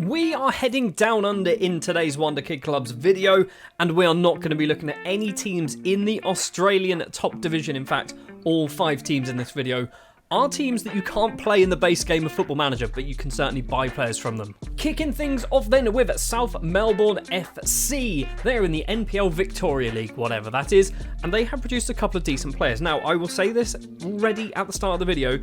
We are heading down under in today's Wonderkid Club's video, and we are not going to be looking at any teams in the Australian top division. In fact, all 5 teams in this video are teams that you can't play in the base game of Football Manager, but you can certainly buy players from them. Kicking things off then with South Melbourne FC. They're in the NPL Victoria League, whatever that is, and they have produced a couple of decent players. Now, I will say this already at the start of the video.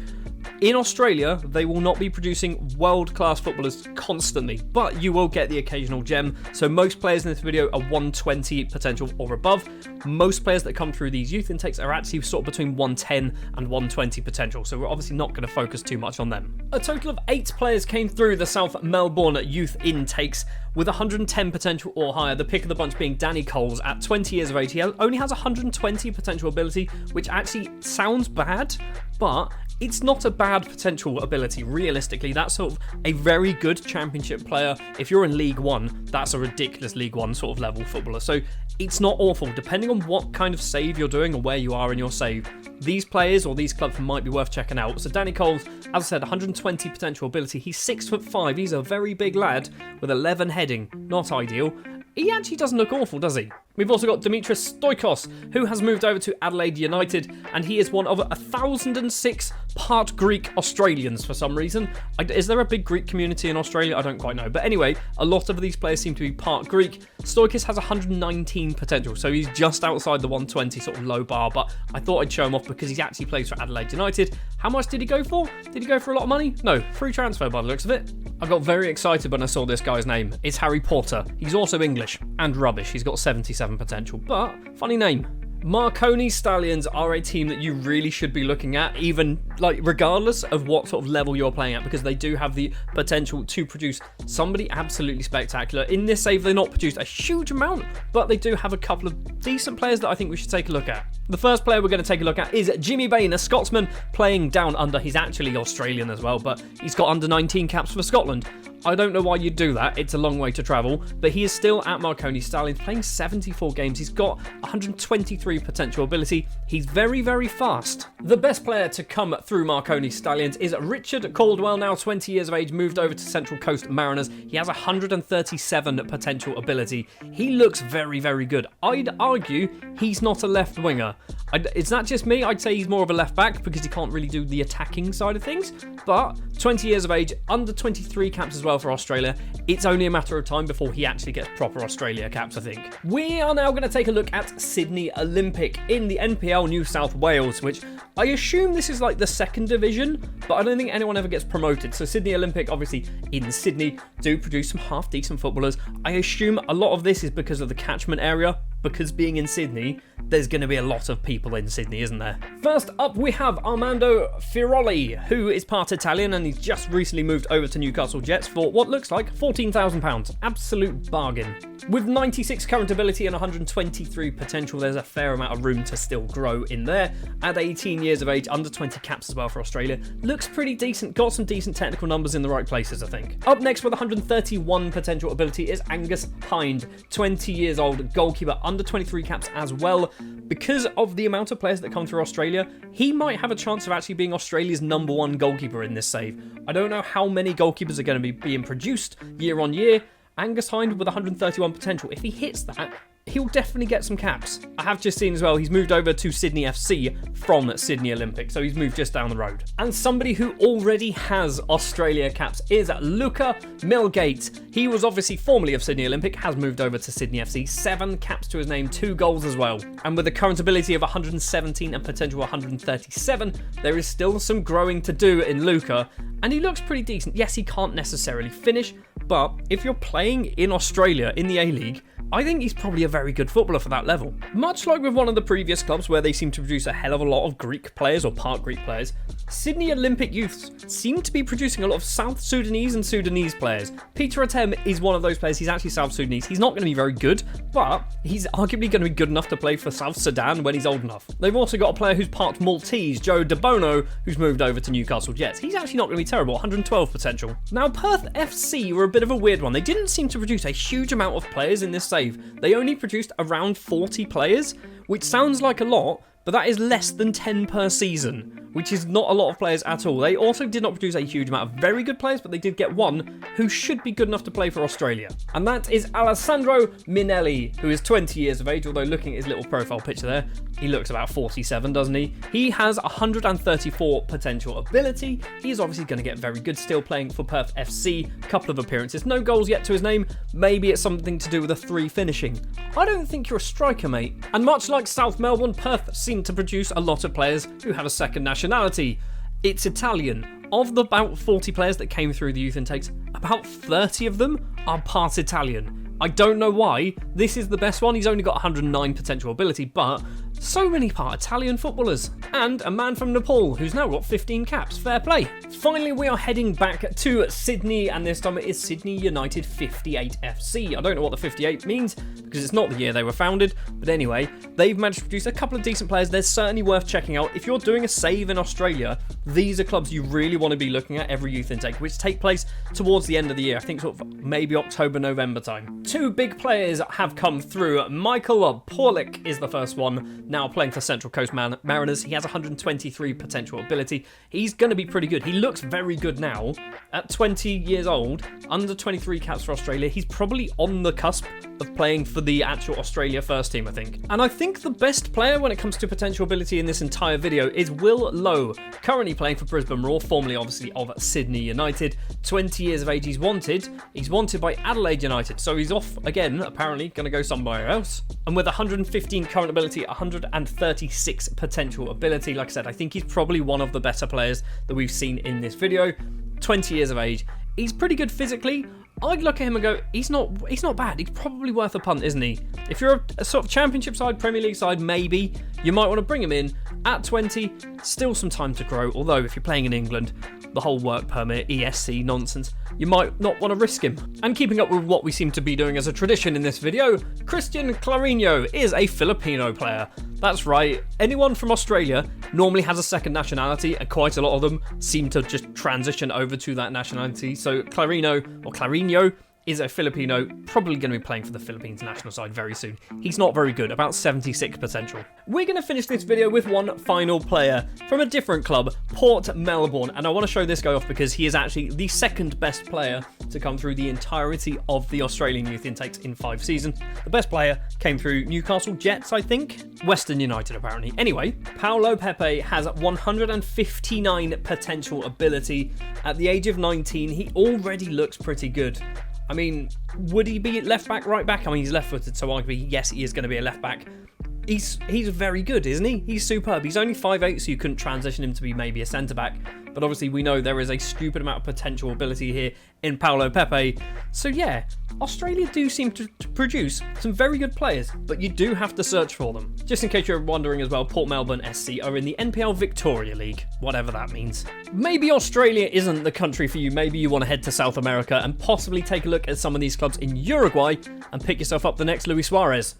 In Australia, they will not be producing world-class footballers constantly, but you will get the occasional gem. So most players in this video are 120 potential or above. Most players that come through these youth intakes are actually sort of between 110 and 120 potential, so we're obviously not going to focus too much on them. A total of 8 players came through the South Melbourne youth intakes with 110 potential or higher. The pick of the bunch being Danny Coles at 20 years of age. He only has 120 potential ability, which actually sounds bad, but it's not a bad potential ability. Realistically, that's sort of a very good championship player. If you're in League One, that's a ridiculous League One sort of level footballer. So it's not awful. Depending on what kind of save you're doing or where you are in your save, these players or these clubs might be worth checking out. So Danny Coles, as I said, 120 potential ability. He's 6'5". He's a very big lad with 11 heading. Not ideal. He actually doesn't look awful, does he? We've also got Dimitris Stoikos, who has moved over to Adelaide United, and he is one of 1,006 part Greek Australians for some reason. Is there a big Greek community in Australia? I don't quite know. But anyway, a lot of these players seem to be part Greek. Stoikos has 119 potential, so he's just outside the 120 sort of low bar, but I thought I'd show him off because he actually plays for Adelaide United. How much did he go for? Did he go for a lot of money? No, free transfer by the looks of it. I got very excited when I saw this guy's name. It's Harry Potter. He's also English and rubbish. He's got 77 potential, but funny name. Marconi Stallions are a team that you really should be looking at, even regardless of what sort of level you're playing at, because they do have the potential to produce somebody absolutely spectacular. In this save, they're not produced a huge amount, but they do have a couple of decent players that I think we should take a look at. The first player we're going to take a look at is Jimmy Bain, a Scotsman playing down under. He's actually Australian as well, but he's got under 19 caps for Scotland. I don't know why you'd do that. It's a long way to travel, but he is still at Marconi Stallions, playing 74 games. He's got 123 potential ability. He's very, very fast. The best player to come through Marconi Stallions is Richard Caldwell, now 20 years of age, moved over to Central Coast Mariners. He has 137 potential ability. He looks very, very good. I'd argue he's not a left winger. Is that just me? I'd say he's more of a left back because he can't really do the attacking side of things. But 20 years of age, under 23 caps as well for Australia. It's only a matter of time before he actually gets proper Australia caps, I think. We are now going to take a look at Sydney Olympic in the NPL New South Wales, which I assume this is like the second division, but I don't think anyone ever gets promoted. So Sydney Olympic, obviously in Sydney, do produce some half-decent footballers. I assume a lot of this is because of the catchment area, because being in Sydney, there's going to be a lot of people in Sydney, isn't there? First up, we have Armando Firoli, who is part Italian, and he's just recently moved over to Newcastle Jets for what looks like £14,000. Absolute bargain. With 96 current ability and 123 potential, there's a fair amount of room to still grow in there. At 18 years of age, under 20 caps as well for Australia. Looks pretty decent, got some decent technical numbers in the right places, I think. Up next with 131 potential ability is Angus Hind, 20 years old, goalkeeper, under 23 caps as well. Because of the amount of players that come through Australia, he might have a chance of actually being Australia's #1 goalkeeper in this save. I don't know how many goalkeepers are going to be being produced year on year. Angus Hind with 131 potential. If he hits that, he'll definitely get some caps. I have just seen as well, he's moved over to Sydney FC from Sydney Olympic, so he's moved just down the road. And somebody who already has Australia caps is Luca Milgate. He was obviously formerly of Sydney Olympic, has moved over to Sydney FC, 7 caps to his name, 2 goals as well. And with a current ability of 117 and potential 137, there is still some growing to do in Luca, and he looks pretty decent. Yes, he can't necessarily finish, but if you're playing in Australia in the A-League, I think he's probably a very good footballer for that level. Much like with one of the previous clubs where they seem to produce a hell of a lot of Greek players or part Greek players, Sydney Olympic youths seem to be producing a lot of South Sudanese and Sudanese players. Peter Atem is one of those players. He's actually South Sudanese. He's not going to be very good, but he's arguably going to be good enough to play for South Sudan when he's old enough. They've also got a player who's part Maltese, Joe De Bono, who's moved over to Newcastle Jets. He's actually not going to be terrible, 112 potential. Now, Perth FC were a bit of a weird one. They didn't seem to produce a huge amount of players in this save. They only produced around 40 players, which sounds like a lot, but that is less than 10 per season, which is not a lot of players at all. They also did not produce a huge amount of very good players, but they did get one who should be good enough to play for Australia. And that is Alessandro Minelli, who is 20 years of age, although looking at his little profile picture there, he looks about 47, doesn't he? He has 134 potential ability. He's obviously going to get very good still playing for Perth FC. Couple of appearances, no goals yet to his name. Maybe it's something to do with a 3 finishing. I don't think you're a striker, mate. And much like South Melbourne, Perth seem to produce a lot of players who have a second nationality. It's Italian. Of the about 40 players that came through the youth intakes, about 30 of them are part Italian. I don't know why. This is the best one. He's only got 109 potential ability, but so many part Italian footballers. And a man from Nepal who's now got 15 caps. Fair play. Finally, we are heading back to Sydney, and this time it is Sydney United 58 FC. I don't know what the 58 means because it's not the year they were founded, but anyway, they've managed to produce a couple of decent players. They're certainly worth checking out. If you're doing a save in Australia, these are clubs you really want to be looking at every youth intake, which take place towards the end of the year. I think sort of maybe October, November time. 2 big players have come through. Michael Porlick is the first one, now playing for Central Coast Mariners. He has 123 potential ability. He's going to be pretty good. He looks very good now. At 20 years old, under 23 caps for Australia, he's probably on the cusp of playing for the actual Australia first team, I think. And I think the best player when it comes to potential ability in this entire video is Will Lowe, currently playing for Brisbane Roar, formerly obviously of Sydney United. 20 years of age, he's wanted by Adelaide United, so he's off again, apparently going to go somewhere else. And with 115 current ability, 136 potential ability, like I said, I think he's probably one of the better players that we've seen in this video. 20 years of age, he's pretty good physically. I'd look at him and go, he's not bad. He's probably worth a punt, isn't he? If you're a sort of championship side, Premier League side, maybe you might want to bring him in at 20. Still some time to grow. Although if you're playing in England, the whole work permit, ESC nonsense, you might not want to risk him. And keeping up with what we seem to be doing as a tradition in this video, Christian Clarinho is a Filipino player. That's right, anyone from Australia normally has a second nationality, and quite a lot of them seem to just transition over to that nationality. So Clarinho is a Filipino, probably going to be playing for the Philippines national side very soon. He's not very good, about 76 potential. We're going to finish this video with one final player from a different club, Port Melbourne, and I want to show this guy off because he is actually the second best player to come through the entirety of the Australian youth intakes in 5 seasons. The best player came through Newcastle Jets, I think. Western United, apparently. Anyway, Paulo Pepe has 159 potential ability. At the age of 19, he already looks pretty good. I mean, would he be left back, right back? I mean, he's left-footed, so arguably, yes, he is going to be a left back. He's very good, isn't he? He's superb. He's only 5'8", so you couldn't transition him to be maybe a centre-back. But obviously, we know there is a stupid amount of potential ability here in Paulo Pepe. So yeah, Australia do seem to produce some very good players, but you do have to search for them. Just in case you're wondering as well, Port Melbourne SC are in the NPL Victoria League, whatever that means. Maybe Australia isn't the country for you. Maybe you want to head to South America and possibly take a look at some of these clubs in Uruguay and pick yourself up the next Luis Suarez.